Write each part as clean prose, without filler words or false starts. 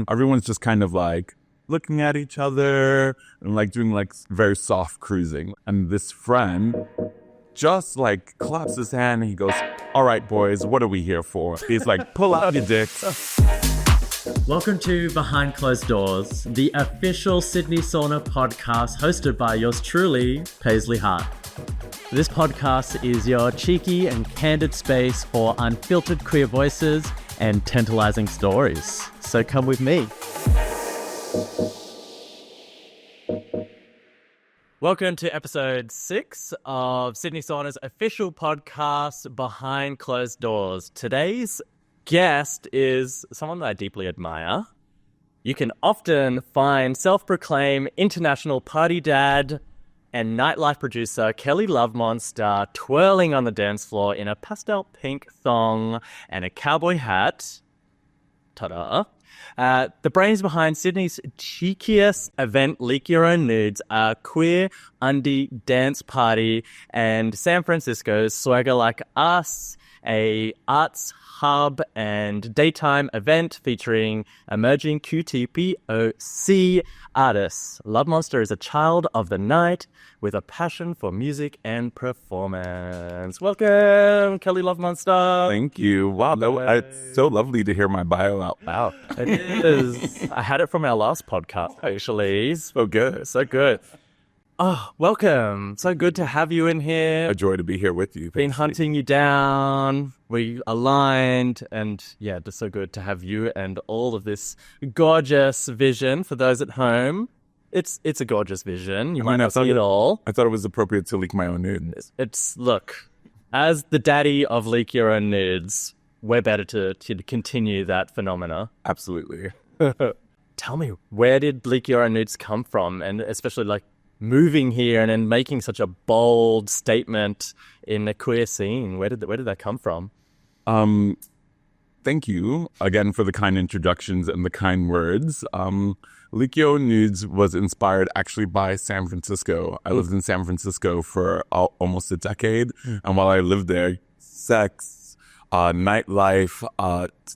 everyone's just kind of like looking at each other and like doing like very soft cruising. And this friend just like claps his hand and he goes, "All right, boys, what are we here for?" He's like, "Pull out your dicks." Welcome to Behind Closed Doors, the official Sydney Sauna podcast hosted by yours truly, Paisley Heart. This podcast is your cheeky and candid space for unfiltered queer voices and tantalizing stories. So come with me. Welcome to episode 6 of Sydney Sauna's official podcast, Behind Closed Doors. Today's guest is someone that I deeply admire. You can often find self-proclaimed international party dad and nightlife producer Kelly Lovemonster twirling on the dance floor in a pastel pink thong and a cowboy hat. Ta-da. The brains behind Sydney's cheekiest event, Leak Your Own Nudes, a queer undie dance party, and San Francisco's Swagger Like Us, a arts hub and daytime event featuring emerging QTPOC artists. Lovemonster is a child of the night with a passion for music and performance. Welcome, Kelly Lovemonster. Thank you. Wow, it's so lovely to hear my bio out loud. It is. I had it from our last podcast, actually. So good. So good. Oh, welcome. So good to have you in here. A joy to be here with you. Been hunting you down. We aligned. And yeah, just so good to have you and all of this gorgeous vision for those at home. It's a gorgeous vision. You might not see it all. I thought it was appropriate to leak my own nudes. Look, as the daddy of Leak Your Own Nudes, we're better to continue that phenomena. Absolutely. Tell me, where did Leak Your Own Nudes come from? And especially like moving here and then making such a bold statement in the queer scene. Where did that come from? Thank you again for the kind introductions and the kind words. Leak Your Own Nudes was inspired actually by San Francisco. I lived in San Francisco for almost a decade. And while I lived there, sex, nightlife,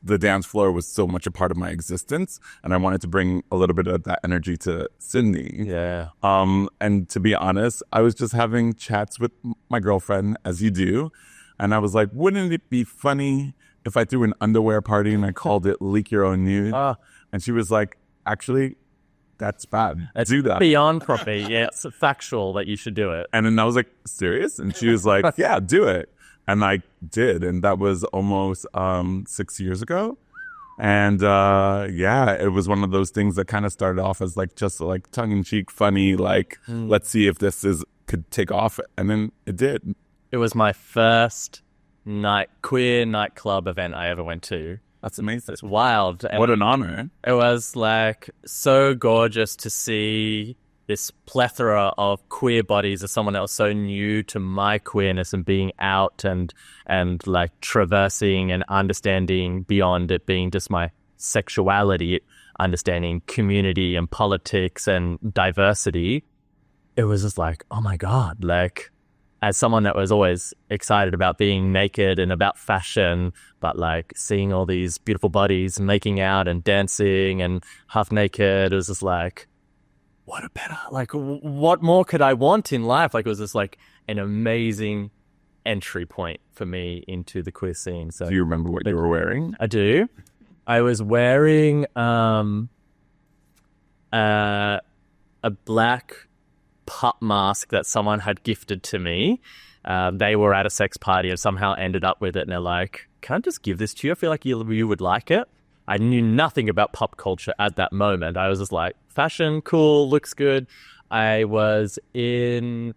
the dance floor was so much a part of my existence. And I wanted to bring a little bit of that energy to Sydney. Yeah. And to be honest, I was just having chats with my girlfriend, as you do. And I was like, wouldn't it be funny if I threw an underwear party and I called it Leak Your Own Nudes? And she was like, actually, that's bad. It's do that. Beyond property. Yeah, it's factual that you should do it. And then I was like, serious? And she was like, yeah, do it. And I did. And that was almost 6 years ago. And yeah, it was one of those things that kind of started off as like just like tongue-in-cheek, funny, like, let's see if this could take off. And then it did. It was my first queer nightclub event I ever went to. That's amazing. It's wild. And what an honor. It was like so gorgeous to see this plethora of queer bodies as someone that was so new to my queerness and being out and like traversing and understanding beyond it being just my sexuality, understanding community and politics and diversity. It was just like, oh my God, like, as someone that was always excited about being naked and about fashion, but like seeing all these beautiful bodies making out and dancing and half naked, it was just like, what more could I want in life? Like, it was just like an amazing entry point for me into the queer scene. So, do you remember what you were wearing? I do. I was wearing a black pup mask that someone had gifted to me. They were at a sex party and somehow ended up with it, and they're like, can I just give this to you? I feel like you would like it. I knew nothing about pop culture at that moment. I was just like, fashion, cool, looks good. I was in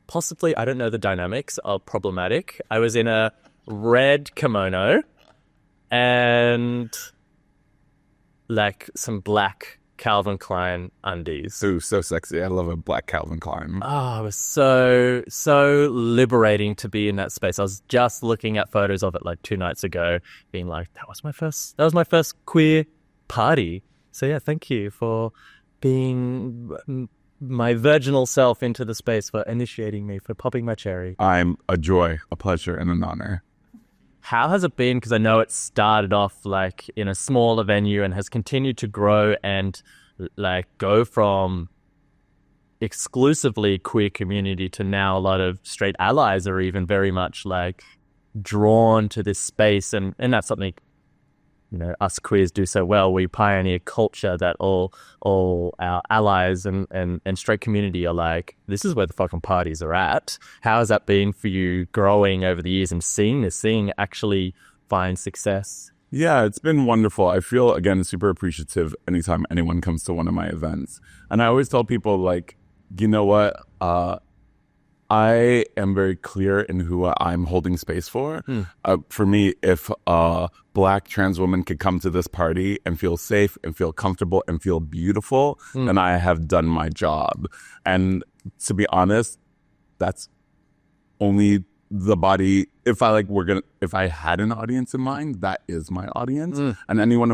possibly, I don't know the dynamics of problematic. I was in a red kimono and like some black Calvin Klein undies. Ooh, so sexy. I love a black Calvin Klein. Oh, it was so liberating to be in that space. I was just looking at photos of it like 2 nights ago, being like, that was my first queer party. So yeah, thank you for being my virginal self into the space, for initiating me, for popping my cherry. I'm a joy, a pleasure, and an honor. how has it been? Because I know it started off like in a smaller venue and has continued to grow and like go from exclusively queer community to now a lot of straight allies are even very much like drawn to this space, and that's something, you know, us queers do so well. We pioneer culture that all our allies and straight community are like, this is where the fucking parties are at. How has that been for you growing over the years and seeing this thing actually find success? Yeah, it's been wonderful. I feel, again, super appreciative anytime anyone comes to one of my events. And I always tell people, like, you know what? I am very clear in who I'm holding space for. For me, if a Black trans woman could come to this party and feel safe and feel comfortable and feel beautiful, then I have done my job. And to be honest, that's only the body. If I had an audience in mind, that is my audience. And anyone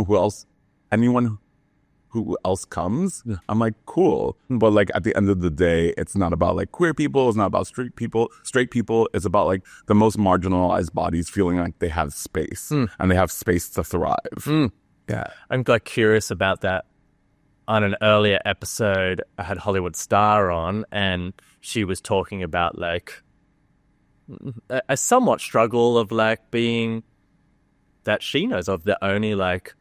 who else comes, I'm like, cool. But like at the end of the day, it's not about like queer people, it's not about straight people. It's about like the most marginalized bodies feeling like they have space and they have space to thrive. Yeah. I'm like curious about that. On an earlier episode, I had Hollywood Star on, and she was talking about like a somewhat struggle of like being that she knows of the only like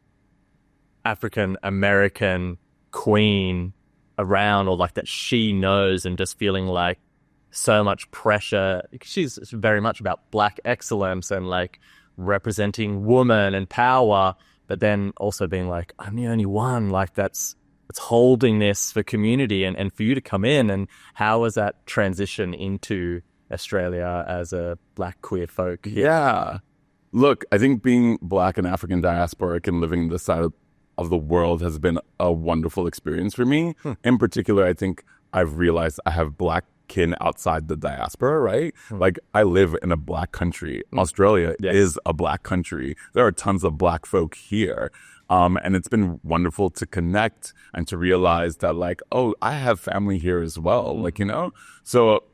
African American queen around, or like that she knows, and just feeling like so much pressure. She's very much about Black excellence and like representing woman and power, but then also being like, I'm the only one like that's holding this for community and for you to come in. And how was that transition into Australia as a Black queer folk? Yeah. Look, I think being Black and African diasporic and living this side of the world has been a wonderful experience for me. In particular, I think I've realized I have Black kin outside the diaspora, right? Like, I live in a Black country. Australia is a Black country. There are tons of Black folk here. And it's been wonderful to connect and to realize that, like, oh, I have family here as well. Like, you know? So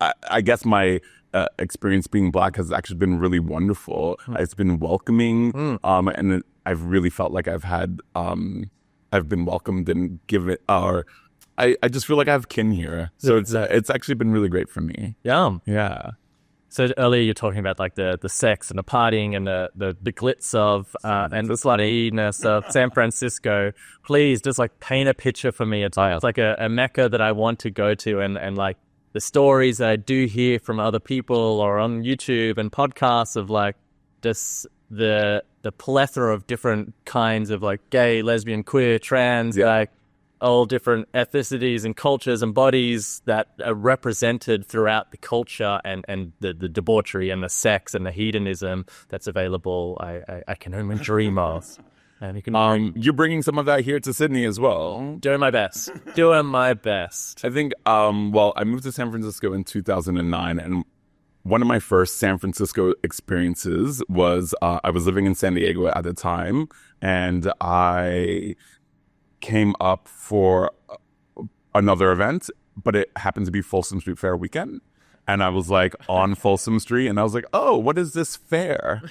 I guess my experience being Black has actually been really wonderful. It's been welcoming. And I've really felt like I've been welcomed and given, or I just feel like I have kin here. So it's actually been really great for me. Yeah. So earlier you're talking about like the sex and the partying and the glitz of and the sluttiness of San Francisco. Please just like paint a picture for me. It's like a mecca that I want to go to, and like the stories that I do hear from other people or on YouTube and podcasts of like just the plethora of different kinds of like gay, lesbian, queer, trans, like all different ethnicities and cultures and bodies that are represented throughout the culture, and the debauchery and the sex and the hedonism that's available. I can only dream of. And you can you're bringing some of that here to Sydney as well. Doing my best. Doing my best. I think, well, I moved to San Francisco in 2009, and one of my first San Francisco experiences was I was living in San Diego at the time, and I came up for another event, but it happened to be Folsom Street Fair weekend. And I was like on Folsom Street, and I was like, oh, what is this fair?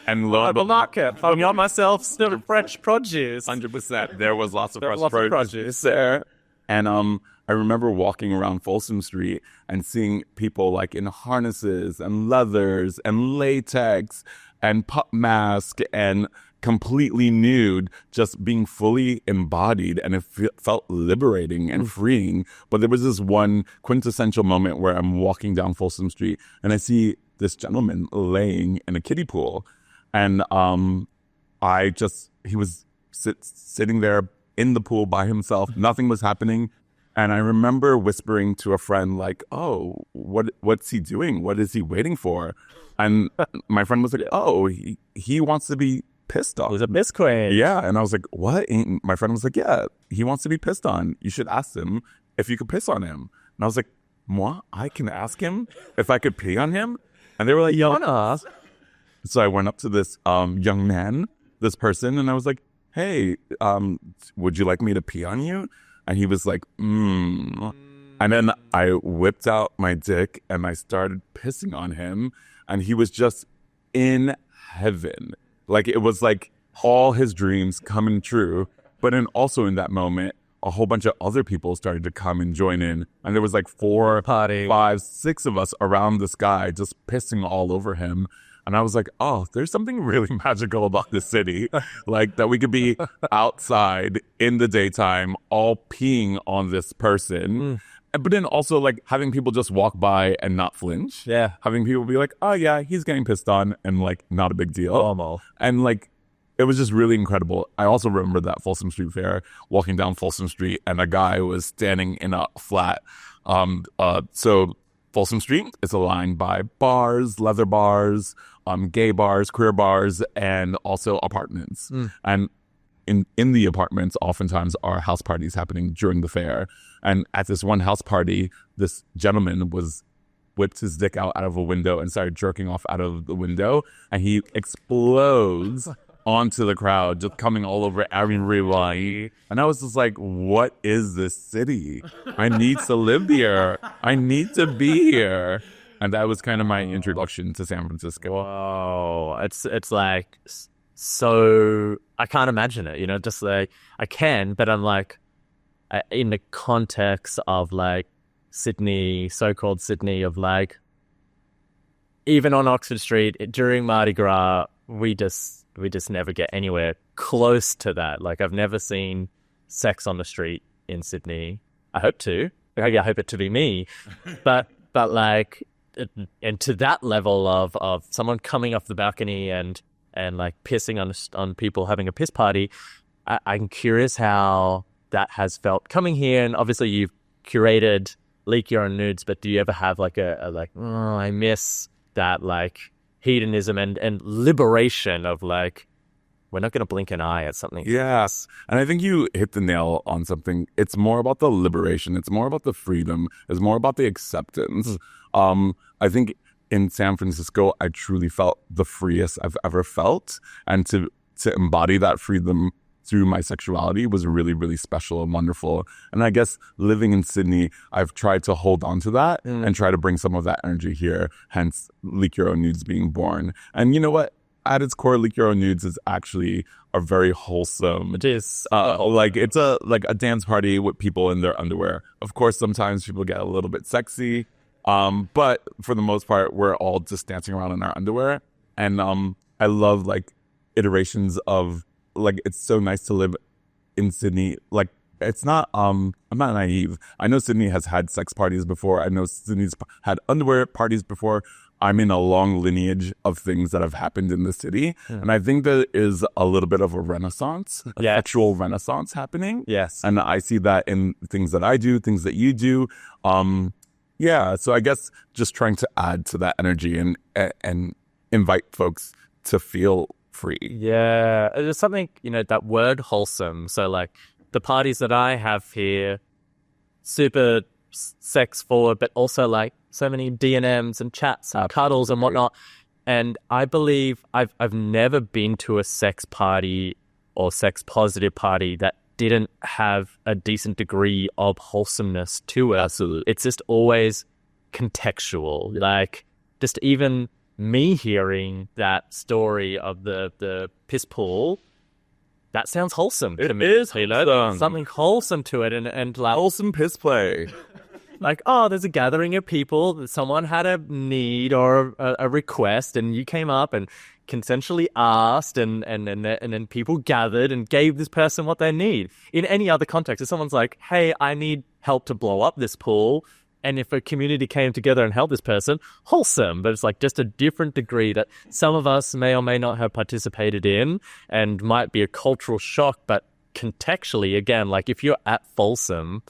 And lo and behold, market. I got myself some fresh produce. 100%. There was lots of fresh produce there. And I remember walking around Folsom Street and seeing people like in harnesses and leathers and latex and pup mask and completely nude, just being fully embodied, and it felt liberating and freeing. But there was this one quintessential moment where I'm walking down Folsom Street and I see this gentleman laying in a kiddie pool, and he was sitting there in the pool by himself. Nothing was happening. And I remember whispering to a friend, like, oh, what's he doing? What is he waiting for? And my friend was like, oh, he wants to be pissed on. He's a piss queen. Yeah. And I was like, what? And my friend was like, yeah, he wants to be pissed on. You should ask him if you could piss on him. And I was like, moi? I can ask him if I could pee on him? And they were like, yeah. So I went up to this young man, this person, and I was like, hey, would you like me to pee on you? And he was like, And then I whipped out my dick and I started pissing on him. And he was just in heaven. Like, it was like all his dreams coming true. But then also in that moment, a whole bunch of other people started to come and join in. And there was like 4, Party. 5, 6 of us around this guy just pissing all over him. And I was like, oh, there's something really magical about this city. Like, that we could be outside in the daytime, all peeing on this person. But then also, like, having people just walk by and not flinch. Yeah. Having people be like, oh, yeah, he's getting pissed on, and, like, not a big deal. Normal. And, like, it was just really incredible. I also remember that Folsom Street Fair, walking down Folsom Street, and a guy was standing in a flat. So Folsom Street is aligned by bars, leather bars, gay bars, queer bars, and also apartments. And in the apartments, oftentimes are house parties happening during the fair. And at this one house party, this gentleman whipped his dick out of a window and started jerking off out of the window, and he explodes onto the crowd, just coming all over everybody. And I was just like, what is this city? I need to live here. I need to be here. And that was kind of my introduction to San Francisco. Whoa. It's like, so I can't imagine it, just like I can, but I'm like, in the context of like Sydney, so-called Sydney, of like, even on Oxford Street during Mardi Gras, we just never get anywhere close to that. Like, I've never seen sex on the street in Sydney. I hope to. I hope it to be me. But like, and to that level of someone coming off the balcony and like pissing on people having a piss party, I'm curious how that has felt coming here. And obviously you've curated Leak Your Own Nudes, but do you ever have like I miss that like hedonism and liberation of like, we're not going to blink an eye at something. Yes. And I think you hit the nail on something. It's more about the liberation. It's more about the freedom. It's more about the acceptance. I think in San Francisco, I truly felt the freest I've ever felt. And to embody that freedom through my sexuality was really, really special and wonderful. And I guess living in Sydney, I've tried to hold on to that and try to bring some of that energy here, hence Leak Your Own Nudes being born. And you know what? At its core, Leak Your Own Nudes is actually a very wholesome. It is. Like, it's a dance party with people in their underwear. Of course, sometimes people get a little bit sexy. But for the most part, we're all just dancing around in our underwear. And I love like iterations of, like, it's so nice to live in Sydney. Like, it's not, I'm not naive. I know Sydney has had sex parties before. I know Sydney's had underwear parties before. I'm in a long lineage of things that have happened in the city. And I think there is a little bit of a renaissance, a sexual renaissance happening. Yes. And I see that in things that I do, things that you do. So I guess just trying to add to that energy and invite folks to feel free. Yeah. There's something, that word wholesome. So like the parties that I have here, super sex forward, but also like so many D&Ms and chats and cuddles and whatnot. And I believe I've never been to a sex party or sex positive party that didn't have a decent degree of wholesomeness to it. Absolutely. It's just always contextual. Like, just even me hearing that story of the piss pool, that sounds wholesome to me. It is something wholesome to it, and like wholesome piss play. Like, oh, there's a gathering of people. Someone had a need or a request, and you came up and consensually asked, and then people gathered and gave this person what they need. In any other context, if someone's like, hey, I need help to blow up this pool, and if a community came together and helped this person, wholesome. But it's like just a different degree that some of us may or may not have participated in and might be a cultural shock. But contextually, again, like if you're at Folsom,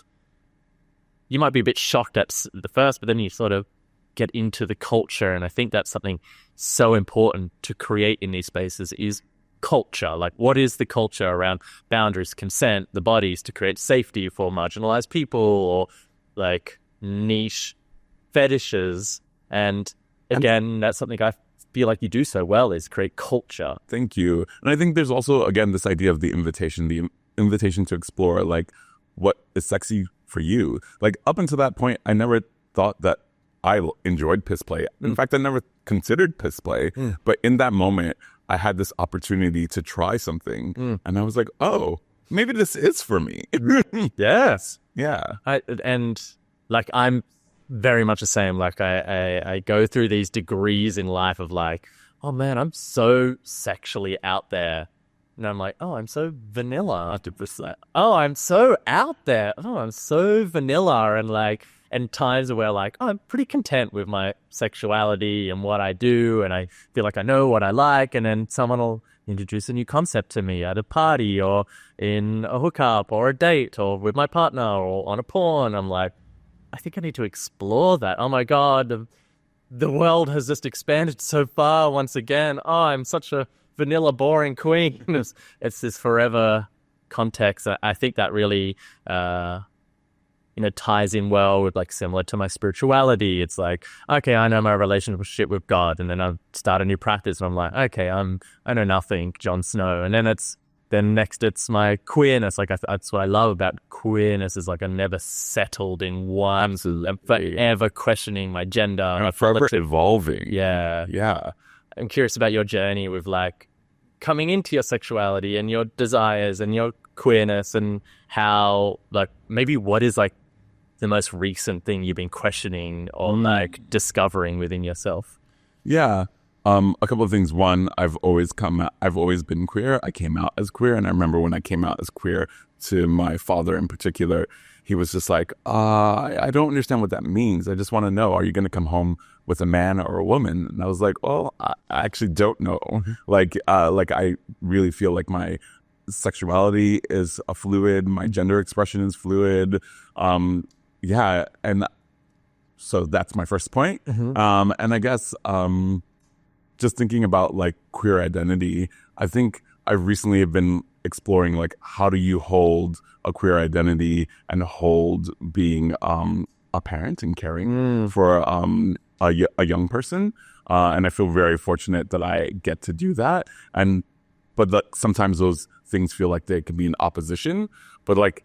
you might be a bit shocked at the first, but then you sort of get into the culture. And I think that's something so important to create in these spaces is culture. Like, what is the culture around boundaries, consent, the bodies, to create safety for marginalized people, or like niche fetishes. And again, that's something I feel like you do so well, is create culture. Thank you. And I think there's also, again, this idea of the invitation to explore, like, what is sexy for you. Like, up until that point, I never thought that I enjoyed piss play. In fact, I never considered piss play. But in that moment, I had this opportunity to try something. And I was like, oh, maybe this is for me. Yes. Yeah. And like, I'm very much the same. Like, I go through these degrees in life of like, oh man, I'm so sexually out there. And I'm like, oh, I'm so vanilla. Oh, I'm so out there. Oh, I'm so vanilla. And like, and times where like, oh, I'm pretty content with my sexuality and what I do. And I feel like I know what I like. And then someone will introduce a new concept to me at a party or in a hookup or a date or with my partner or on a porn. I'm like, I think I need to explore that. Oh my God, the world has just expanded so far once again. Oh, I'm such a vanilla, boring queen. It's this forever context. I think that really, ties in well with like similar to my spirituality. It's like, okay, I know my relationship with God, and then I start a new practice, and I'm like, okay, I know nothing, Jon Snow, and then next it's my queerness. Like that's what I love about queerness is like I'm never settled in one. Absolutely. I'm forever questioning my gender. I'm forever evolving. Yeah. Yeah. I'm curious about your journey with like coming into your sexuality and your desires and your queerness, and how like maybe what is like the most recent thing you've been questioning or like discovering within yourself. Yeah. A couple of things. One, I've always been queer. I came out as queer. And I remember when I came out as queer to my father in particular, he was just like, I don't understand what that means. I just want to know, are you going to come home with a man or a woman? And I was like, well, I actually don't know. Like I really feel like my sexuality is a fluid. My gender expression is fluid. Yeah. And so that's my first point. And I guess, just thinking about like queer identity, I think I recently have been exploring like how do you hold a queer identity and hold being a parent and caring for a young person, and I feel very fortunate that I get to do that. But like, sometimes those things feel like they can be in opposition. But like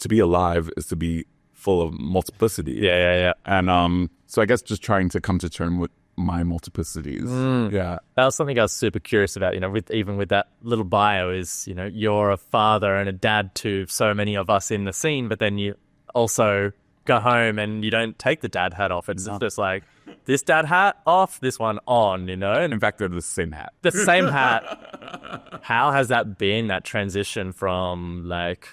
to be alive is to be full of multiplicity. Yeah. And so I guess just trying to come to terms with my multiplicities. Yeah. That was something I was super curious about, with that little bio is, you're a father and a dad to so many of us in the scene, but then you also go home and you don't take the dad hat off. It's just like this dad hat off, this one on, and in fact, they're the same hat. The same hat. How has that been, that transition from like,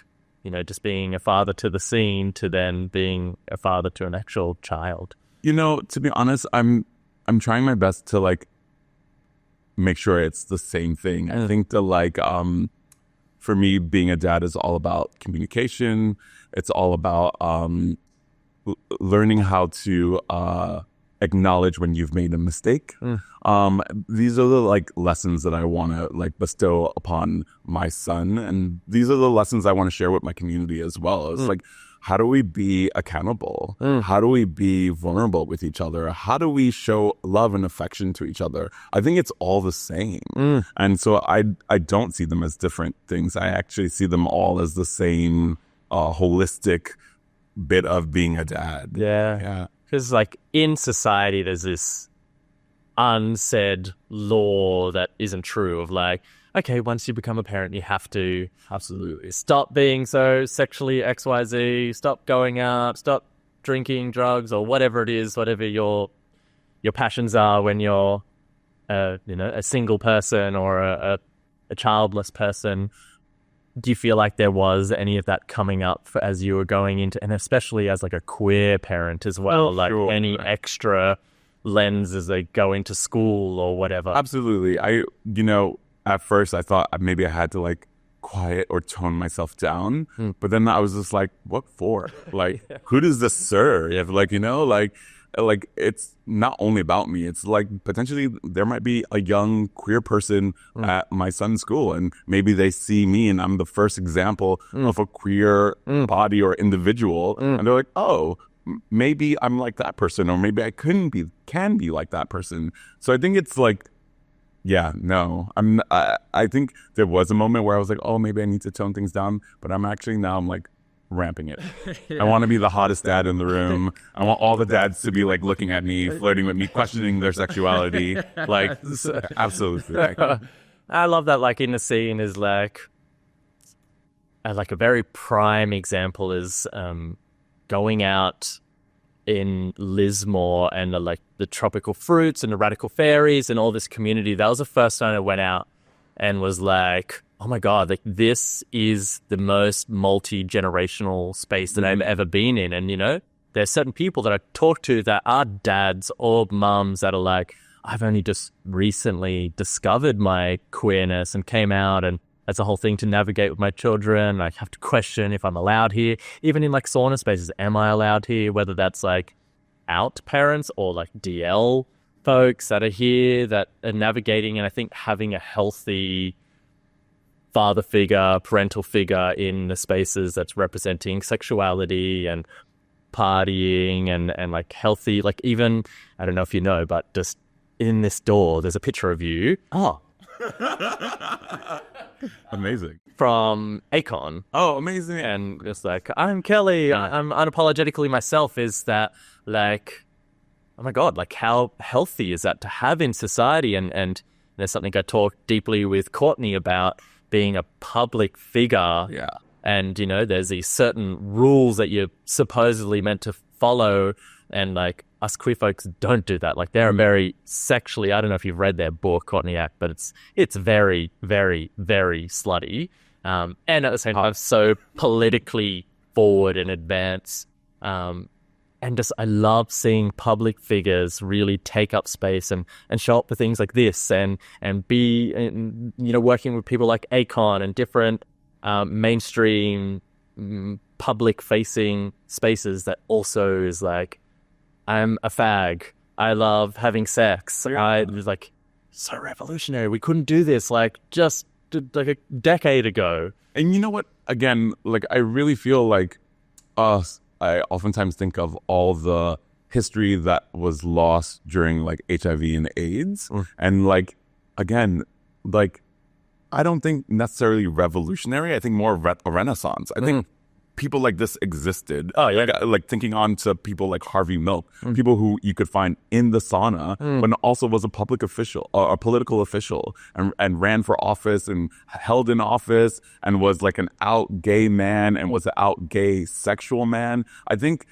just being a father to the scene to then being a father to an actual child? To be honest, I'm trying my best to like make sure it's the same thing. I think that like for me, being a dad is all about communication. It's all about learning how to acknowledge when you've made a mistake. These are the like lessons that I want to like bestow upon my son, and these are the lessons I want to share with my community as well. It's like, how do we be accountable? How do we be vulnerable with each other? How do we show love and affection to each other? I think it's all the same. And so I don't see them as different things. I actually see them all as the same holistic bit of being a dad. Yeah. Because like in society, there's this unsaid law that isn't true of like, okay, once you become a parent, you have to absolutely stop being so sexually XYZ, stop going out, stop drinking drugs or whatever it is, whatever your passions are when you're a single person or a childless person. Do you feel like there was any of that coming up as you were going into, and especially as like a queer parent as well, like sure, any extra lens as they go into school or whatever? Absolutely. At first I thought maybe I had to like quiet or tone myself down, but then I was just like, what for? Like, who does this serve? Like, like it's not only about me. It's like potentially there might be a young queer person at my son's school, and maybe they see me and I'm the first example of a queer body or individual, and they're like, oh, maybe I'm like that person, or maybe I can be like that person. So I think it's like, yeah, no, I think there was a moment where I was like, oh, maybe I need to tone things down, but I'm like, ramping it. I want to be the hottest dad in the room. I want all the dads to be like looking at me, flirting with me, questioning their sexuality. Like, absolutely. I love that. Like in the scene is like a very prime example is going out in Lismore and the tropical fruits and the radical fairies and all this community. That was the first time I went out and was like, oh my God, like this is the most multi-generational space that I've ever been in. And, you know, there's certain people that I talk to that are dads or mums that are like, I've only just recently discovered my queerness and came out, and that's a whole thing to navigate with my children. I have to question if I'm allowed here. Even in like sauna spaces, am I allowed here? Whether that's like out parents or like DL folks that are here that are navigating. And I think having a healthy father figure, parental figure in the spaces that's representing sexuality and partying and like healthy, like even, I don't know if you know, but just in this door, there's a picture of you. Oh. Amazing. From Akon. Oh, amazing. And just like, I'm Kelly, I'm unapologetically myself, is that like, oh my God, like how healthy is that to have in society? And there's something I talked deeply with Courtney about being a public figure. Yeah. And, you know, there's these certain rules that you're supposedly meant to follow. And like us queer folks don't do that. Like they're very sexually, I don't know if you've read their book, Courtney Act, but it's very, very, very slutty. And at the same time, so politically forward and advanced. And just, I love seeing public figures really take up space and show up for things like this and be, you know, working with people like Akon and different mainstream public facing spaces that also is like, I'm a fag. I love having sex. It was like so revolutionary. We couldn't do this like just like a decade ago. And you know what? Again, like I really feel like I oftentimes think of all the history that was lost during like HIV and AIDS. And like, again, like I don't think necessarily revolutionary. I think more a renaissance. I think people like this existed. Oh, yeah. Like thinking on to people like Harvey Milk, people who you could find in the sauna, but also was a public official, a political official, and ran for office and held in office and was like an out gay man and was an out gay sexual man. I think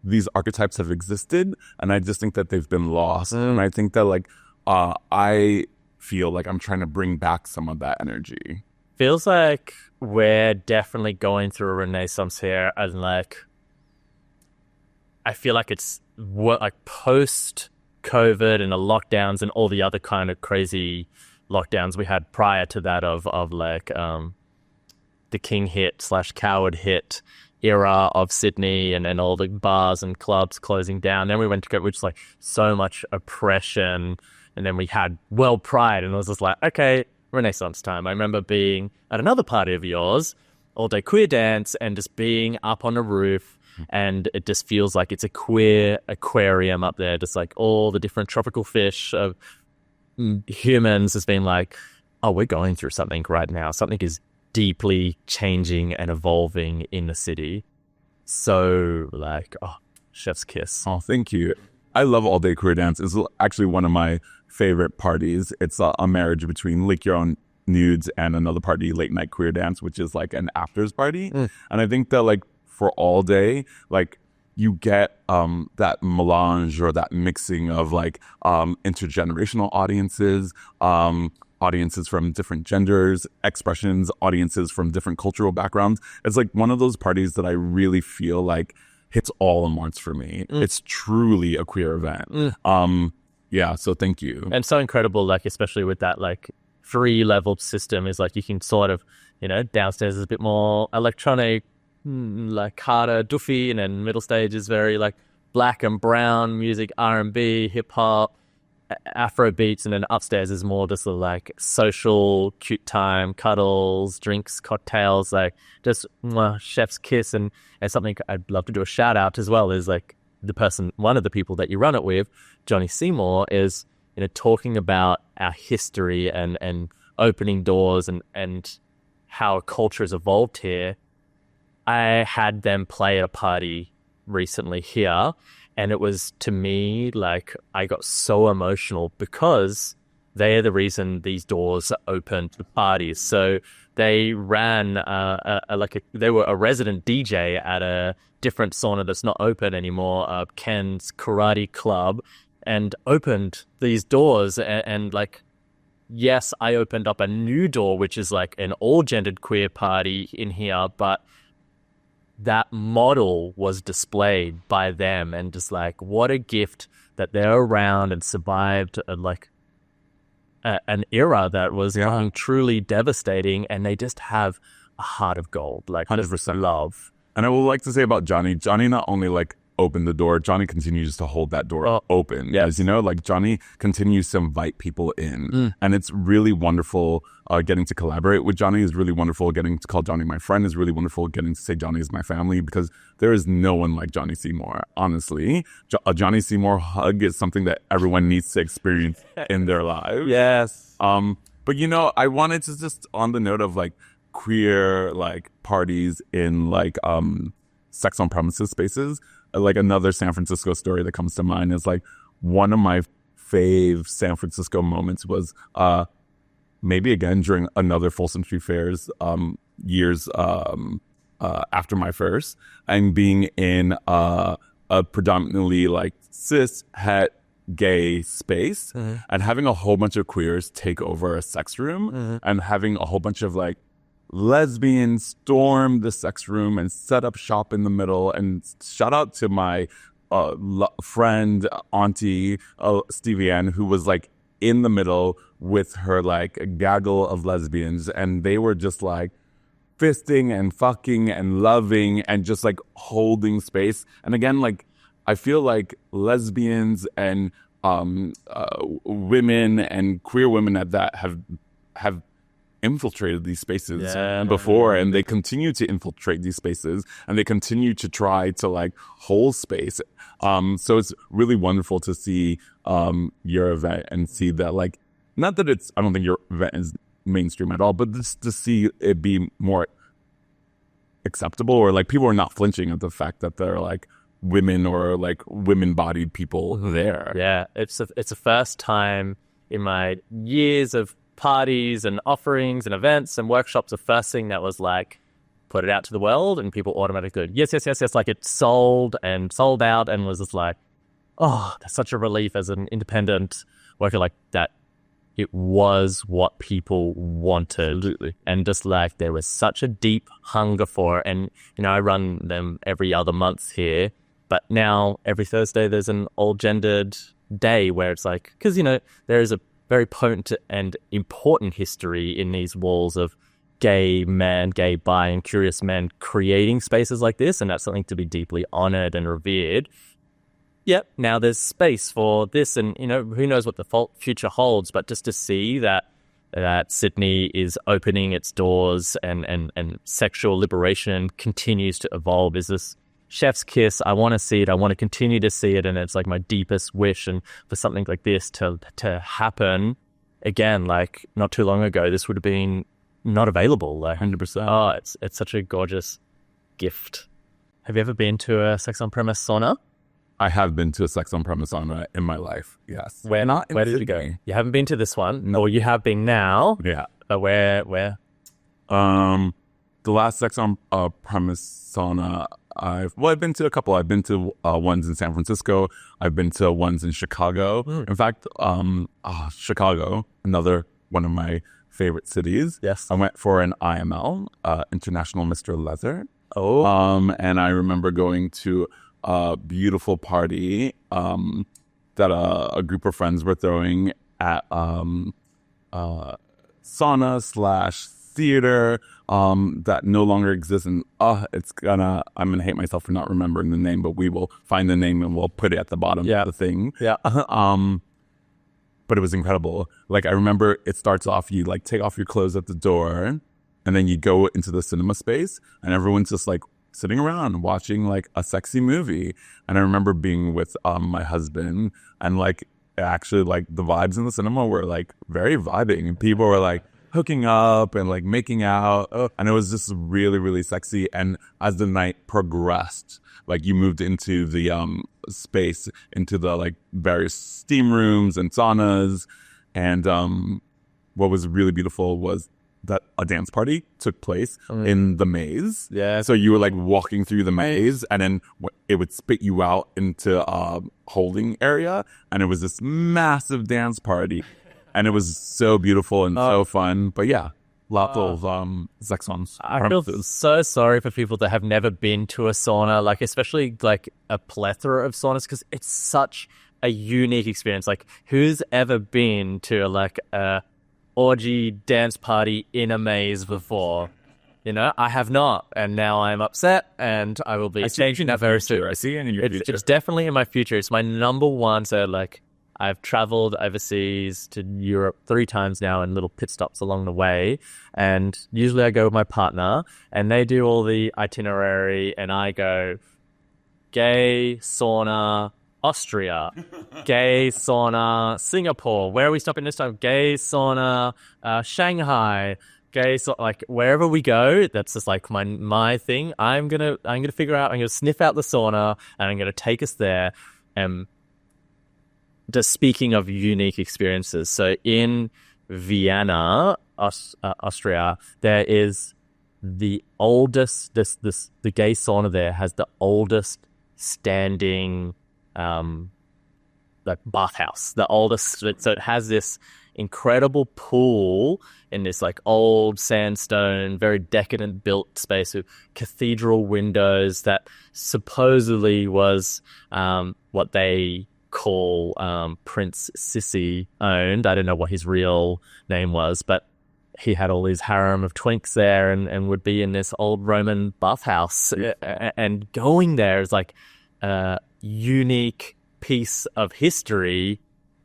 these archetypes have existed, and I just think that they've been lost. And I think that like I feel like I'm trying to bring back some of that energy. Feels like we're definitely going through a renaissance here, and like I feel like it's what like post COVID and the lockdowns and all the other kind of crazy lockdowns we had prior to that of like the King hit / Coward hit era of Sydney and all the bars and clubs closing down. Then we went to go, which is like so much oppression, and then we had World Pride, and it was just like, okay, Renaissance time. I remember being at another party of yours, all day queer dance, and just being up on a roof, and it just feels like it's a queer aquarium up there, just like all the different tropical fish of humans has been like, oh, we're going through something right now. Something is deeply changing and evolving in the city. So like, oh, chef's kiss. Oh, thank you. I love all day queer dance. It's actually one of my favorite parties. It's a marriage between Leak Your Own Nudes and another party, Late Night Queer Dance, which is like an afters party. And I think that like for all day, like you get that melange or that mixing of like intergenerational audiences, audiences from different genders, expressions, audiences from different cultural backgrounds. It's like one of those parties that I really feel like hits all the marks for me. It's truly a queer event. Yeah, so thank you. And so incredible, like especially with that like 3-level system is like you can sort of, you know, downstairs is a bit more electronic, like harder, doofy, and then middle stage is very like black and brown music, R&B, hip hop, Afro beats, and then upstairs is more just like social, cute time, cuddles, drinks, cocktails, like just chef's kiss. And something I'd love to do a shout out as well is like one of the people that you run it with, Johnny Seymour, is, you know, talking about our history and opening doors and how a culture has evolved here. I had them play at a party recently here, and it was, to me, like, I got so emotional because they are the reason these doors open to the parties. So they ran they were a resident DJ at a different sauna that's not open anymore, Ken's Karate Club, and opened these doors and like, yes, I opened up a new door, which is like an all-gendered queer party in here, but that model was displayed by them, and just like, what a gift that they're around and survived an era that was truly devastating, and they just have a heart of gold, like 100% love. And I would like to say about Johnny not only like opened the door, Johnny continues to hold that door open. Yes. As you know, like Johnny continues to invite people in. And it's really wonderful getting to collaborate with Johnny. Is really wonderful getting to call Johnny my friend. Is really wonderful getting to say Johnny is my family, because there is no one like Johnny Seymour. Honestly, a Johnny Seymour hug is something that everyone needs to experience in their lives. Yes. But you know, I wanted to just, on the note of like queer like parties in like sex on premises spaces, like another San Francisco story that comes to mind is like one of my fave San Francisco moments was maybe again during another Folsom Street Fairs years after my first, and being in a predominantly like cis het gay space, and having a whole bunch of queers take over a sex room, and having a whole bunch of like lesbians storm the sex room and set up shop in the middle. And shout out to my friend, auntie, Stevie Ann, who was like in the middle with her like gaggle of lesbians, and they were just like fisting and fucking and loving and just like holding space. And again, like, I feel like lesbians and women and queer women at that have infiltrated these spaces before, and they continue to infiltrate these spaces, and they continue to try to like hold space. So it's really wonderful to see your event and see that, like, not that I don't think your event is mainstream at all, but just to see it be more acceptable, or like people are not flinching at the fact that they're like women or like women-bodied people there. Yeah, it's a first time in my years of parties and offerings and events and workshops, the first thing that was like, put it out to the world, and people automatically go, yes, like it sold and sold out, and was just like, oh, that's such a relief as an independent worker, like that it was what people wanted. Absolutely. And just like there was such a deep hunger for it. And, you know, I run them every other month here, but now every Thursday there's an all-gendered day where it's like, because, you know, there is a very potent and important history in these walls of gay men, gay, bi, and curious men creating spaces like this, and that's something to be deeply honored and revered. Yep, now there's space for this, and, you know, who knows what the future holds, but just to see that Sydney is opening its doors and sexual liberation continues to evolve is this chef's kiss. I want to see it. I want to continue to see it, and it's like my deepest wish, and for something like this to happen again, like not too long ago, this would have been not available. Like 100%. Oh, it's such a gorgeous gift. Have you ever been to a sex on premise sauna? I have been to a sex on premise sauna in my life. Yes. Where did you go? You haven't been to this one, No. or you have been now? Yeah. Where? The last sex on premise sauna, I've been to a couple. I've been to ones in San Francisco. I've been to ones in Chicago. In fact, Chicago, another one of my favorite cities. Yes. I went for an IML, International Mr. Leather. Oh. And I remember going to a beautiful party that a group of friends were throwing at sauna/theater that no longer exists, and I'm gonna hate myself for not remembering the name, but we will find the name and we'll put it at the bottom of the thing. Yeah. But it was incredible. Like, I remember it starts off, you like take off your clothes at the door, and then you go into the cinema space, and everyone's just like sitting around watching like a sexy movie. And I remember being with my husband, and like actually like the vibes in the cinema were like very vibing, and people were like hooking up and like making out. And it was just really, really sexy. And as the night progressed, like you moved into the space, into the like various steam rooms and saunas. And what was really beautiful was that a dance party took place in the maze. Yeah. So you were like walking through the maze, and then it would spit you out into a holding area, and it was this massive dance party, and it was so beautiful and so fun. But yeah, lots of sex ones. I feel so sorry for people that have never been to a sauna, like especially like a plethora of saunas, because it's such a unique experience. Like, who's ever been to like a orgy dance party in a maze before? You know, I have not, and now I'm upset, and I will be changing that very soon. I see it in your future. It's definitely in my future. It's my number one. So like, I've traveled overseas to Europe 3 times now, and little pit stops along the way. And usually I go with my partner, and they do all the itinerary, and I go gay sauna Austria, gay sauna Singapore. Where are we stopping this time? Gay sauna Shanghai. Gay sauna, like wherever we go, that's just like my thing. I'm gonna figure out. I'm gonna sniff out the sauna, and I'm gonna take us there. Just speaking of unique experiences, so in Vienna, Austria, there is the oldest. The gay sauna there has the oldest standing like bathhouse, the oldest. So it has this incredible pool in this like old sandstone, very decadent built space with cathedral windows that supposedly was what they call Prince Sissi owned. I don't know what his real name was, but he had all these harem of twinks there, and would be in this old Roman bathhouse. And going there is like a unique piece of history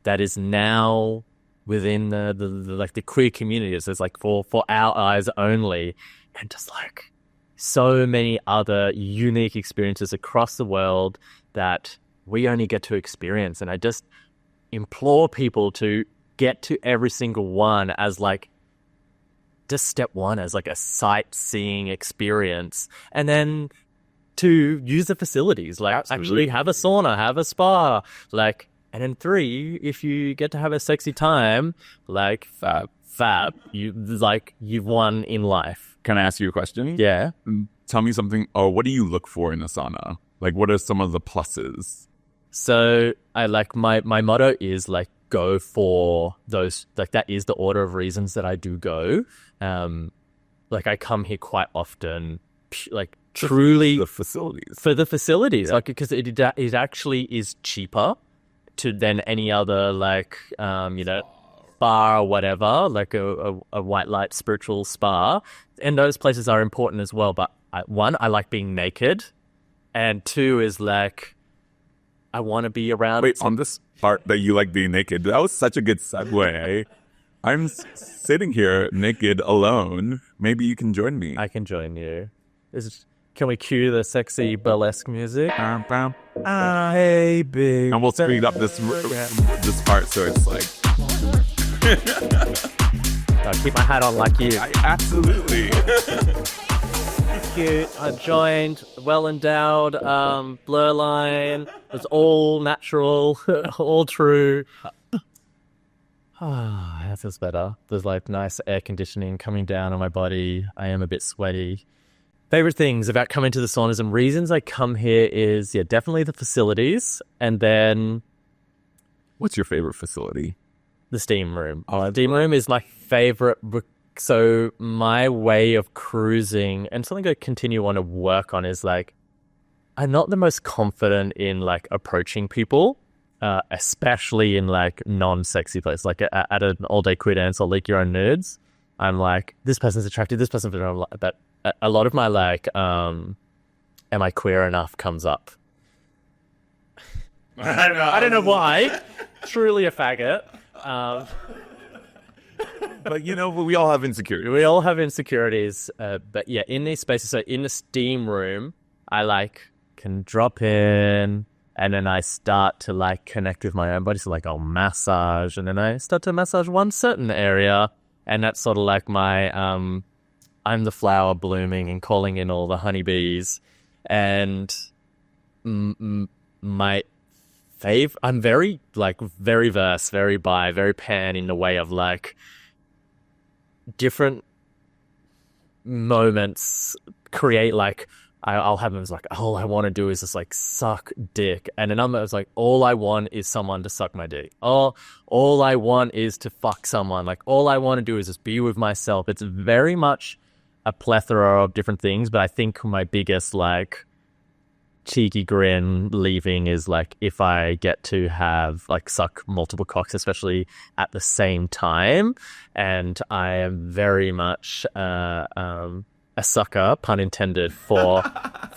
that is now within the queer community. So it's like for our eyes only, and just like so many other unique experiences across the world that we only get to experience. And I just implore people to get to every single one as like just step one, as like a sightseeing experience, and then to use the facilities, like actually have a sauna, have a spa, like, and then 3, if you get to have a sexy time, like fab, you've won in life. Can I ask you a question? Yeah. Tell me something, or what do you look for in a sauna? Like, what are some of the pluses? So I like my motto is like go for those, like that is the order of reasons that I do go. Like I come here quite often, like truly the facilities, for the facilities, yeah. Like because it actually is cheaper than any other like spa or whatever, like a white light spiritual spa, and those places are important as well. But one, I like being naked, and 2 is like I want to be around. Wait, on this part that you like being naked, that was such a good segue. I'm sitting here naked alone. Maybe you can join me. I can join you. Can we cue the sexy burlesque music? Hey, big. And we'll speed up this part so it's like. I'll keep my hat on like you. Absolutely. Cute. I joined, well endowed, blur line. It's all natural, all true. That feels better. There's like nice air conditioning coming down on my body. I am a bit sweaty. Favorite things about coming to the saunas and reasons I come here is, definitely the facilities. And then... What's your favorite facility? The steam room. The steam room is my favorite. So my way of cruising, and something I continue on to work on, is like, I'm not the most confident in like approaching people, especially in like non-sexy places. Like at an all-day queer dance or Leak Your Own Nudes, I'm like, this person's attractive, this person, but a lot of my like, am I queer enough comes up. I don't know why. Truly a faggot. But we all have insecurities. We all have insecurities. But yeah, in these spaces, so in the steam room, I like can drop in, and then I start to like connect with my own body. So like I'll massage, and then I start to massage one certain area And that's sort of like my, I'm the flower blooming and calling in all the honeybees. And my I'm very verse, very bi, very pan in the way of like different moments create like, I'll have them as like, all I want to do is just like suck dick. And another is like, all I want is someone to suck my dick. All I want is to fuck someone. Like, all I want to do is just be with myself. It's very much a plethora of different things. But I think my biggest like cheeky grin leaving is like if I get to have like suck multiple cocks, especially at the same time. And I am very much a sucker, pun intended, for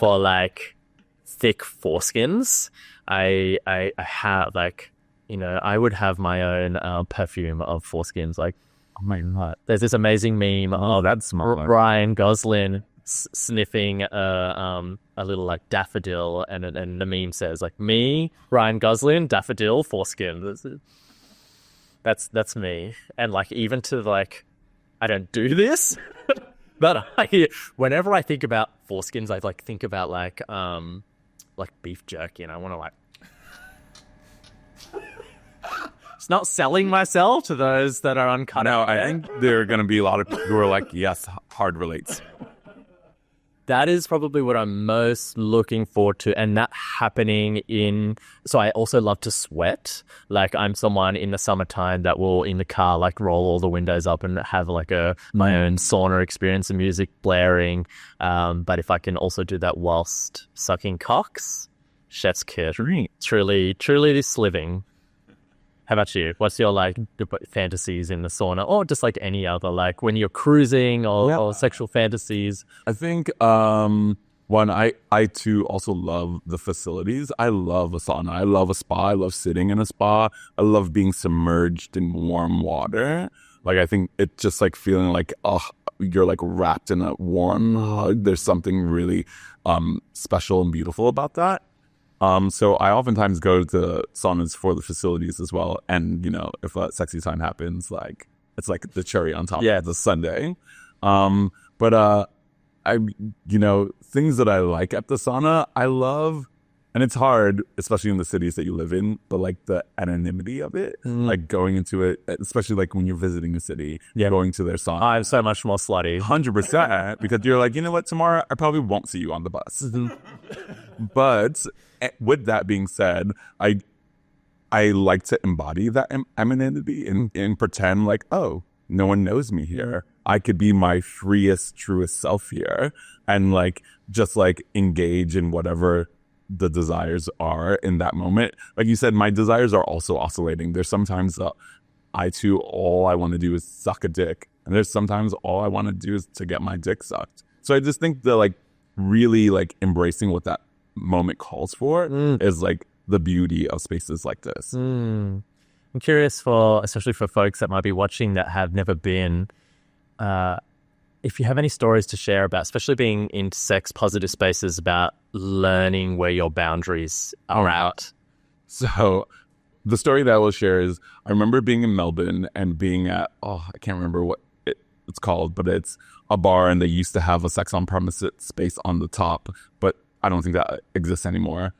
like thick foreskins. I have like, you know, I would have my own perfume of foreskins. Like, oh my god, there's this amazing meme. Oh, that's smart. Ryan Gosling sniffing a little like daffodil, and the meme says like, me, Ryan Gosling, daffodil, foreskin. That's me. And like, even to like, I don't do this. But whenever I think about foreskins, I like think about like beef jerky, and I want to like. It's not selling myself to those that are uncut. No, I think there are going to be a lot of people who are like, yes, hard relates. That is probably what I'm most looking forward to, and that happening in. So I also love to sweat. Like, I'm someone in the summertime that will in the car like roll all the windows up and have like my own sauna experience and music blaring. But if I can also do that whilst sucking cocks, chef's kiss. Truly this living. How about you? What's your like fantasies in the sauna, or just like any other, like when you're cruising or sexual fantasies? I think one, I too also love the facilities. I love a sauna. I love a spa. I love sitting in a spa. I love being submerged in warm water. Like, I think it's just like feeling like, you're like wrapped in a warm hug. There's something really special and beautiful about that. So I oftentimes go to saunas for the facilities as well. And, you know, if a sexy time happens, like, it's like the cherry on top of the sundae. But you know, things that I like at the sauna, I love, and it's hard, especially in the cities that you live in, but like the anonymity of it, like going into it, especially like when you're visiting a city, going to their sauna. I'm so much more slutty. 100%, because you're like, you know what, tomorrow I probably won't see you on the bus. But with that being said, I like to embody that anonymity and pretend like, oh, no one knows me here. I could be my freest, truest self here, and like just like engage in whatever the desires are in that moment. Like you said, my desires are also oscillating. There's sometimes all I want to do is suck a dick, and there's sometimes all I want to do is to get my dick sucked. So I just think that like really like embracing what that moment calls for is like the beauty of spaces like this. I'm curious especially for folks that might be watching that have never been, if you have any stories to share about, especially being in sex positive spaces, about learning where your boundaries are out. So the story that I will share is, I remember being in Melbourne and being at, I can't remember what it's called, but it's a bar, and they used to have a sex on premises space on the top, but I don't think that exists anymore.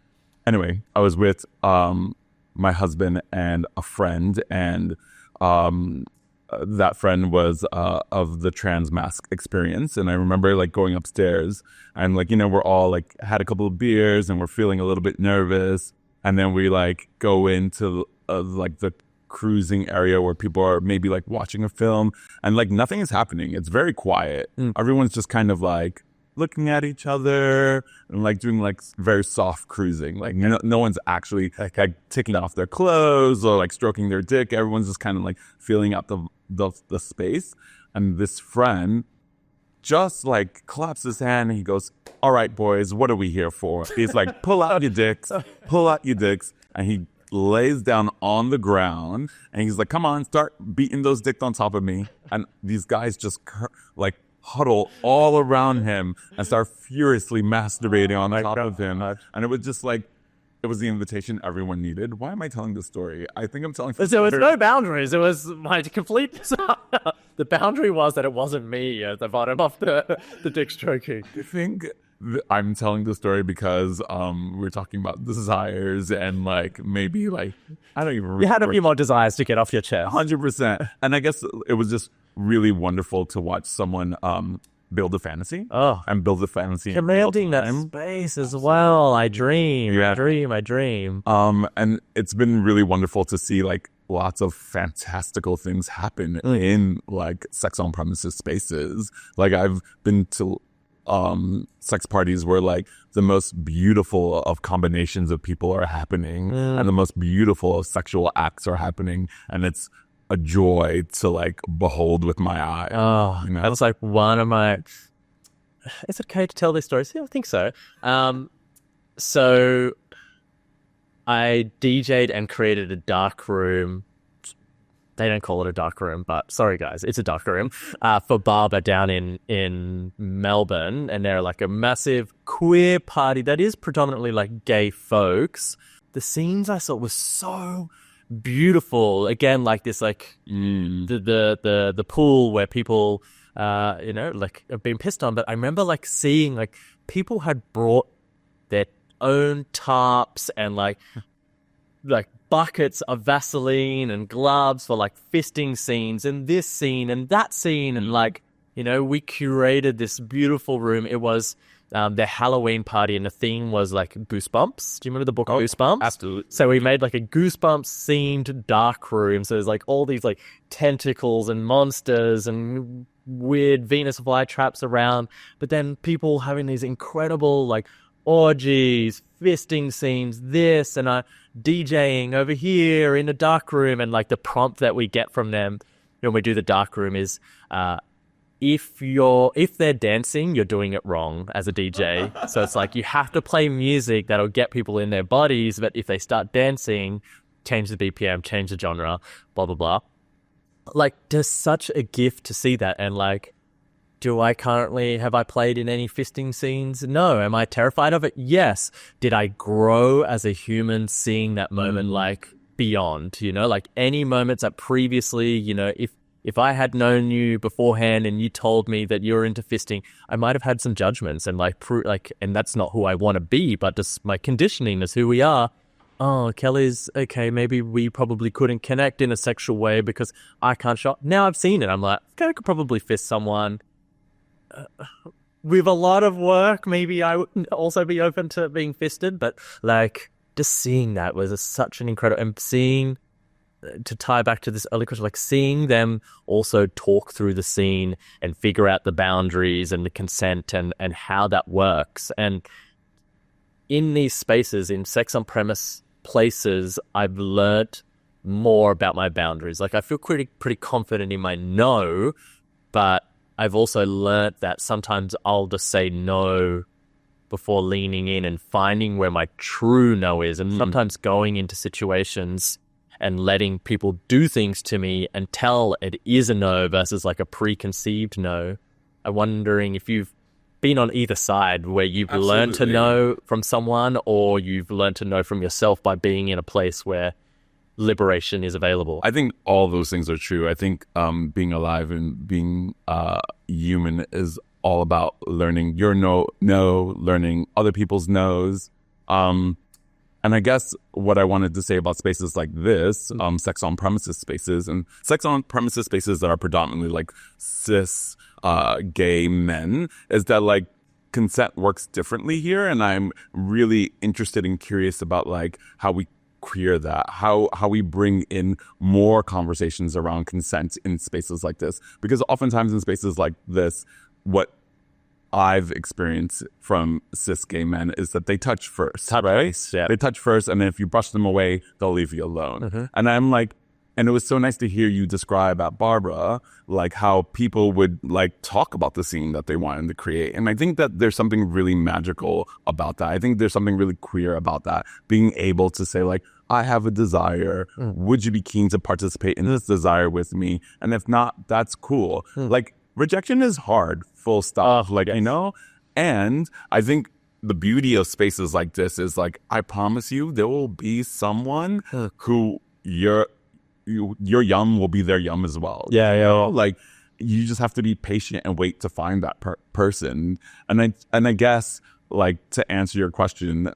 Anyway, I was with my husband and a friend, and that friend was of the trans mask experience. And I remember like going upstairs, and like, you know, we're all like had a couple of beers and we're feeling a little bit nervous. And then we like go into like the cruising area where people are maybe like watching a film, and like nothing is happening. It's very quiet. Everyone's just kind of like looking at each other and like doing like very soft cruising. Like no one's actually like taking off their clothes or like stroking their dick. Everyone's just kind of like feeling out the space. And this friend just like claps his hand and he goes, "All right, boys, what are we here for?" He's like, pull out your dicks. And he lays down on the ground and he's like, "Come on, start beating those dicks on top of me." And these guys just like huddle all around him and start furiously masturbating on top of him. And it was just like, it was the invitation everyone needed. Why am I telling this story? I think I'm telling. There was no boundaries. It was my complete. the boundary was that it wasn't me at the bottom of the dick stroking. I think I'm telling the story because we're talking about desires and like maybe like I don't even remember. You had a few more desires to get off your chest. 100%. And I guess it was just really wonderful to watch someone build a fantasy. And build a fantasy. Commanding that space as well. I dream. I dream. And it's been really wonderful to see like lots of fantastical things happen in like sex on premises spaces. Like I've been to sex parties where like the most beautiful of combinations of people are happening and the most beautiful of sexual acts are happening, and it's a joy to like behold with my eye. That was like one of my... Is it okay to tell this story? Yeah, I think so. So I DJ'd and created a dark room. They don't call it a dark room, but sorry guys, it's a dark room for Barber down in Melbourne, and they're like a massive queer party that is predominantly like gay folks. The scenes I saw was so beautiful. Again, like this, like the pool where people, like have been pissed on. But I remember like seeing like people had brought their own tarps and like buckets of Vaseline and gloves for like fisting scenes and this scene and that scene. And like, we curated this beautiful room. It was their Halloween party and the theme was like Goosebumps. Do you remember the book Goosebumps? Absolutely. So we made like a Goosebumps themed dark room. So there's like all these like tentacles and monsters and weird Venus flytraps around. But then people having these incredible like orgies, fisting scenes, this, and DJing over here in the dark room. And like the prompt that we get from them when we do the dark room is if they're dancing, you're doing it wrong as a DJ. So it's like you have to play music that'll get people in their bodies, but if they start dancing, change the BPM, change the genre, blah blah blah. Like, there's such a gift to see that. And like, have I played in any fisting scenes? No. Am I terrified of it? Yes. Did I grow as a human seeing that moment like beyond, like any moments that previously, if I had known you beforehand and you told me that you're into fisting, I might have had some judgments and and that's not who I want to be, but just my conditioning is who we are. Oh, Kelly's okay. Maybe we probably couldn't connect in a sexual way because I can't shot. Now I've seen it. I'm like, okay, I could probably fist someone. With a lot of work, maybe I would also be open to being fisted, but like just seeing that was such an incredible, and seeing, to tie back to this early question, like seeing them also talk through the scene and figure out the boundaries and the consent and how that works. And in these spaces, in sex on premise places, I've learnt more about my boundaries. Like I feel pretty confident in my no, but I've also learnt that sometimes I'll just say no before leaning in and finding where my true no is. And sometimes going into situations and letting people do things to me and tell it is a no versus like a preconceived no. I'm wondering if you've been on either side where you've learned to know from someone or you've learned to know from yourself by being in a place where liberation is available. I think all those things are true. I think being alive and being human is all about learning your no, learning other people's no's. And I guess what I wanted to say about spaces like this, sex on premises spaces, and sex on premises spaces that are predominantly like cis gay men, is that like consent works differently here. And I'm really interested and curious about like how we queer that, how we bring in more conversations around consent in spaces like this. Because oftentimes in spaces like this, what I've experienced from cis gay men is that they touch first, right? Yeah. They touch first, and then if you brush them away, they'll leave you alone. And I'm like, and it was so nice to hear you describe at Barbara, like how people would like talk about the scene that they wanted to create. And I think that there's something really magical about that. I think there's something really queer about that. Being able to say like, I have a desire. Would you be keen to participate in this desire with me? And if not, that's cool. Like rejection is hard, full stop. And I think the beauty of spaces like this is like, I promise you, there will be someone who your yum will be their yum as well. Yeah. Like you just have to be patient and wait to find that person. And I guess, like, to answer your question,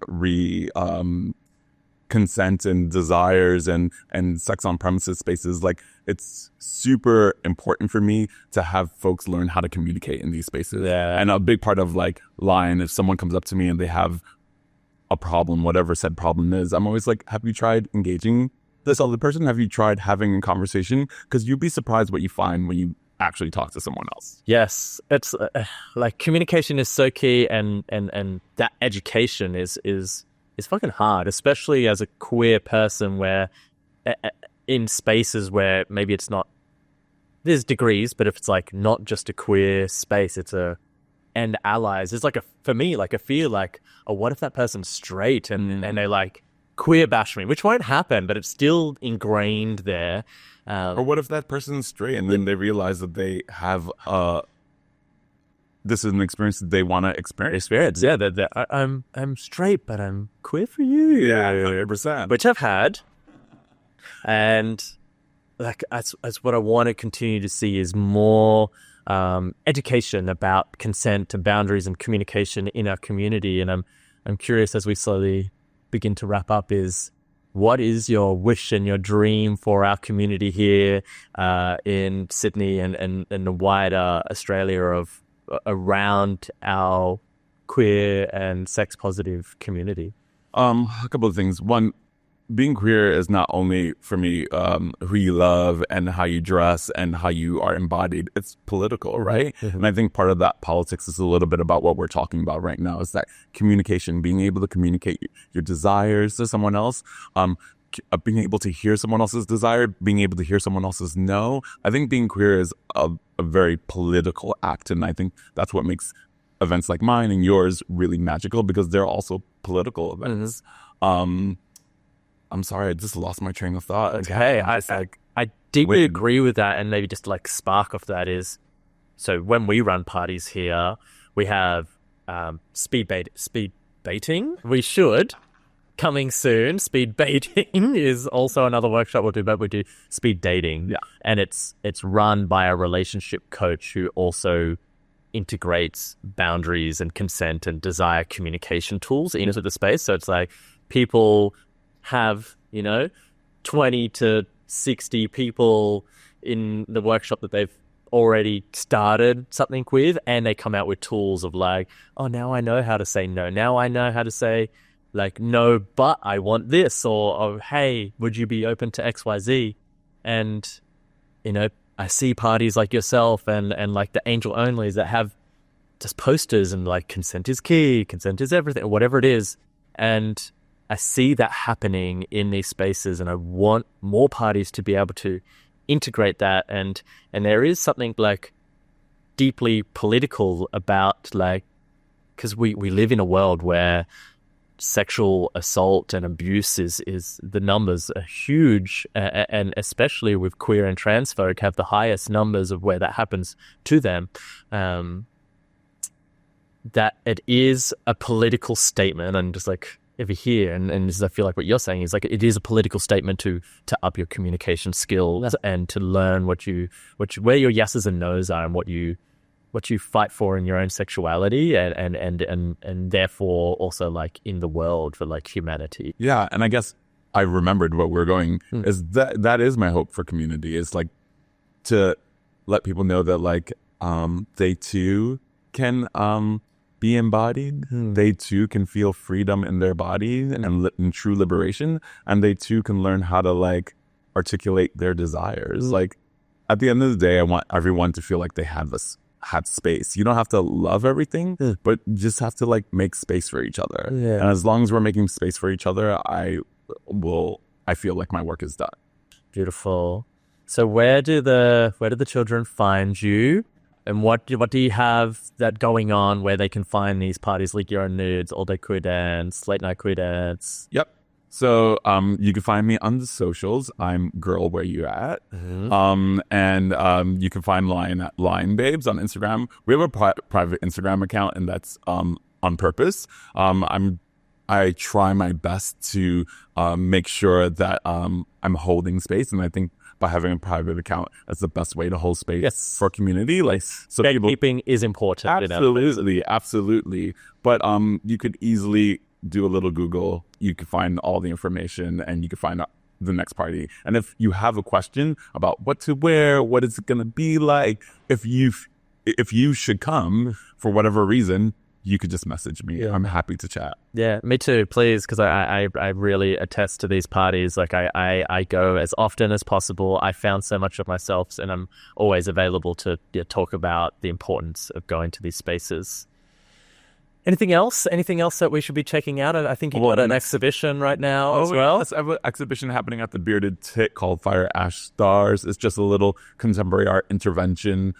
consent and desires and sex on premises spaces, like, it's super important for me to have folks learn how to communicate in these spaces. Yeah. And a big part of, like, lying, if someone comes up to me and they have a problem, whatever said problem is, I'm always like, have you tried engaging this other person? Have you tried having a conversation? Because you'd be surprised what you find when you actually talk to someone else. Yes, it's like, communication is so key, and that education is fucking hard, especially as a queer person, where in spaces where maybe it's not, there's degrees, but if it's like not just a queer space, it's and allies, it's like for me, like, a fear, like, oh, what if that person's straight and they like queer bash me, which won't happen, but it's still ingrained there. Or what if that person's straight and then they realize that they have this is an experience that they want to experience. Yeah, I'm straight, but I'm queer for you. Yeah, 100%. Which I've had, and like, that's what I want to continue to see, is more education about consent and boundaries and communication in our community. And I'm curious, as we slowly begin to wrap up, is what is your wish and your dream for our community here in Sydney and the wider Australia of around our queer and sex positive community? A couple of things. One, being queer is not only for me who you love and how you dress and how you are embodied. It's political, right? Mm-hmm. And I think part of that politics is a little bit about what we're talking about right now, is that communication, being able to communicate your desires to someone else, being able to hear someone else's desire, being able to hear someone else's no. I think being queer is a very political act, and I think that's what makes events like mine and yours really magical, because they're also political events. Mm-hmm. I'm sorry, I just lost my train of thought. Okay, I deeply agree with that, and maybe just like spark off that is, so when we run parties here, we have speed baiting. We should. Coming soon, speed baiting is also another workshop we'll do, but we do speed dating. Yeah. And it's run by a relationship coach who also integrates boundaries and consent and desire communication tools into the space. So it's like, people have, 20 to 60 people in the workshop that they've already started something with, and they come out with tools of like, oh, now I know how to say no. Now I know how to say, like, no, but I want this, or hey, would you be open to XYZ? And, I see parties like yourself and like the Angel Onlys that have just posters and like, consent is key, consent is everything, or whatever it is. And I see that happening in these spaces, and I want more parties to be able to integrate that. And there is something like deeply political about, like, because we live in a world where sexual assault and abuse is the numbers are huge, and especially with queer and trans folk have the highest numbers of where that happens to them. That it is a political statement, and just like over here, and I feel like what you're saying is like, it is a political statement to up your communication skills and to learn where your yeses and nos are, and what you fight for in your own sexuality, and therefore also like in the world for like humanity. Yeah, and I guess I remembered what we're going is that is my hope for community, is like to let people know that like they too can be embodied. They too can feel freedom in their body and true liberation, and they too can learn how to like articulate their desires. Like, at the end of the day, I want everyone to feel like they had space. You don't have to love everything, but you just have to like make space for each other. Yeah. And as long as we're making space for each other, I feel like my work is done. Beautiful. So where do the children find you? And what do you have that going on where they can find these parties? Leak Your Own Nudes, All Day Queer Dance, Late Night Queer Dance. Yep. So you can find me on the socials. I'm Girl Where You At. Mm-hmm. And you can find Lion at Lion Babes on Instagram. We have a private Instagram account, and that's on purpose. I try my best to make sure that I'm holding space, and I think by having a private account. That's the best way to hold space for community. Like, so gatekeeping is important. Absolutely. But you could easily do a little Google. You could find all the information, and you could find out the next party. And if you have a question about what to wear, what is it going to be like, if you should come for whatever reason, you could just message me. I'm happy to chat. Yeah, me too, please, because I really attest to these parties. Like, I go as often as possible. I found so much of myself, and I'm always available to talk about the importance of going to these spaces. Anything else that we should be checking out? I think you've got an exhibition right now as well. Yes, I have an exhibition happening at the Bearded Tit called Fire Ash Stars. It's just a little contemporary art intervention.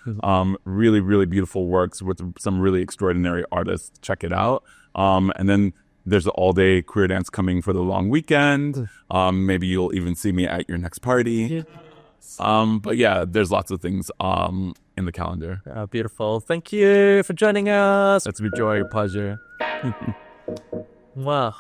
Really, really beautiful works with some really extraordinary artists. Check it out. And then there's an all-day queer dance coming for the long weekend. Maybe you'll even see me at your next party. But yeah, there's lots of things in the calendar. Oh, beautiful. Thank you for joining us. It's a joy, pleasure. Wow.